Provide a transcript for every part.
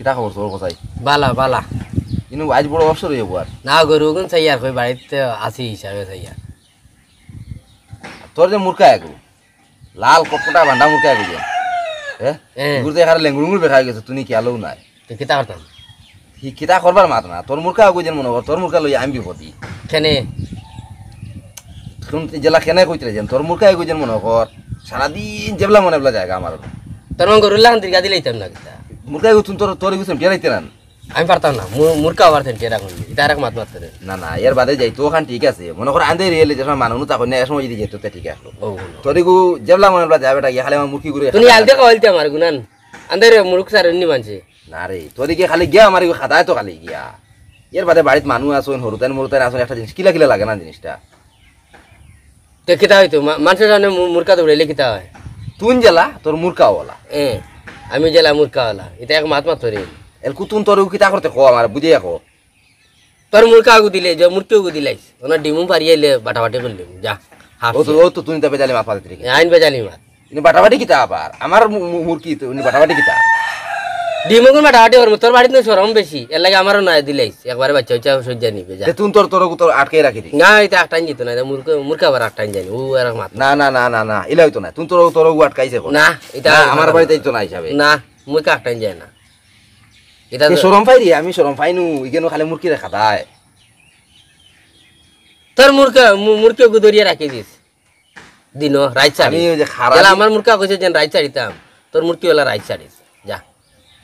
কিটা খবর তোর কোথায় বালা বালা কিন্তু আজ বড় অবসর হয়ে যাবো আর না গরু গুন চাই আর কই বাড়িতে আসি হিসাবে চাই আর তোর যে মুরকা একু লাল কটকটা ভান্ডা মুরকা একু যে হ্যাঁ গুরুতে এখানে লেঙ্গুর বেখা গেছে তুমি কি আলো নাই তুই কিতা করতাম কিতা করবার মাত না তোর মুরকা একু যেন মনে কর তোর মুরকা লই আমি বিপদি কেনে তুমি জেলা কেনে কইতে যেন তোর মুরকা একু যেন মনে কর সারাদিন যেবলা মনে বলা জায়গা আমার তোর মন গরু লাগান দিগা দিলাইতাম না কিতা মুরকা একু তুমি তোর তোর একু টেরাইতে না আমি পারতাম না মুরকা আবার তেন টেরা কোন এটা আর মাত মারতে না না এর বাদে যাই তো ওখান ঠিক আছে মনে কর আন্দে রিয়েলি যে মানুষ তখন না সময় যদি যেত ঠিক আছে ও তোর একু যেবলা মনে বলা যাবে এটা খালি আমার মুরকি ঘুরে তুমি আলতে কইলতে আমার গুনান আন্দারে মুরক সার নি মানছে না রে তোর কি খালি গিয়া আমার খাতায় তো খালি গিয়া এর বাদে বাড়িতে মানুষ আসুন হরুতান মরুতান আসুন একটা জিনিস কিলা কিলা লাগে না জিনিসটা তো কিতা হইতো মানুষের সামনে মুরকা দৌড়াইলে কিতা হয় তুই জেলা তোর মুরকাওয়ালা আমি জেলা মুরকাওয়ালা এটা এক মাত মাত্র রে এর কুতুন তোর কিতা করতে কো আমার বুঝে কো তোর মুরকা আগু দিলে যে মুরকি আগু দিলাইস ওনা ডিমু পারিয়াইলে বাটাবাটি করলি যা ও তো তুই তো বেজালি মাছ পাতে রেখে আইন বেজালি মাত ইনি বাটাবাটি কিতা আবার আমার মুরকি তো উনি বাটাবাটি কিতা ডিমু কোন বাটাবাটি করব তোর বাড়িতে সরম বেশি এর লাগে আমারও না দিলাইস একবারে বাচ্চা বাচ্চা সজ্জা নিবে যা তুই তোর তোর তোর আটকে রাখি দি না এটা একটাই যেত না মুরকা আবার একটাই জানি ও আর মাত না না না না না ইলা হইতো না তুই তোর তোর আটকাইছে না এটা আমার বাড়িতে তো না হিসাবে না মুরকা একটাই যায় না এটা শরম পাই রে আমি শরম পাইনু ইগেনো খালি মুরকি রে খাতায় তোর মুরকা গুদরিয়া রাখি দিস দিন রাইট সাইড আমি ওই যে খারাপ আমার মুরকা কইছে যে রাইট সাইডতাম তোর মুরকি ওলা রাইট সাইড যা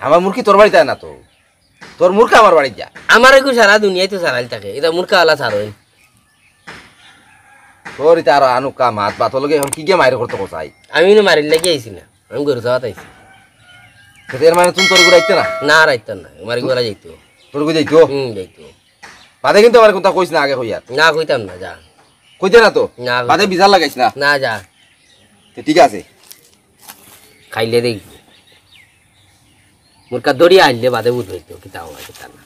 আমার মুরকি তোর বাড়িতে না তো তোর মুরকা আমার বাড়ি যা আমার একটু সারা দুনিয়ায় তো সারাল থাকে এটা মুরকা ওলা সারই তোর এটা আর আনুকা মাত বা তোর লগে এখন কি গে মাইরে করতে কোসাই আমি না মারিল লাগি আইছি না আমি গরু চাওয়াত আইছি এর মানে তুমি তোর গুড়াইতে না না রাইত না মারি গোলা যাইতো তোর গু যাইতো যাইতো বাদে কিন্তু আমার কথা কইছ না আগে কইয়ার না কইতাম না যা কইতে না তো না বাদে বিজার লাগাইছ না না যা ঠিক আছে খাইলে দেখি মুরকা দড়িয়া আনলে বাদে বুঝ হইতো কিতা হয় কিতা না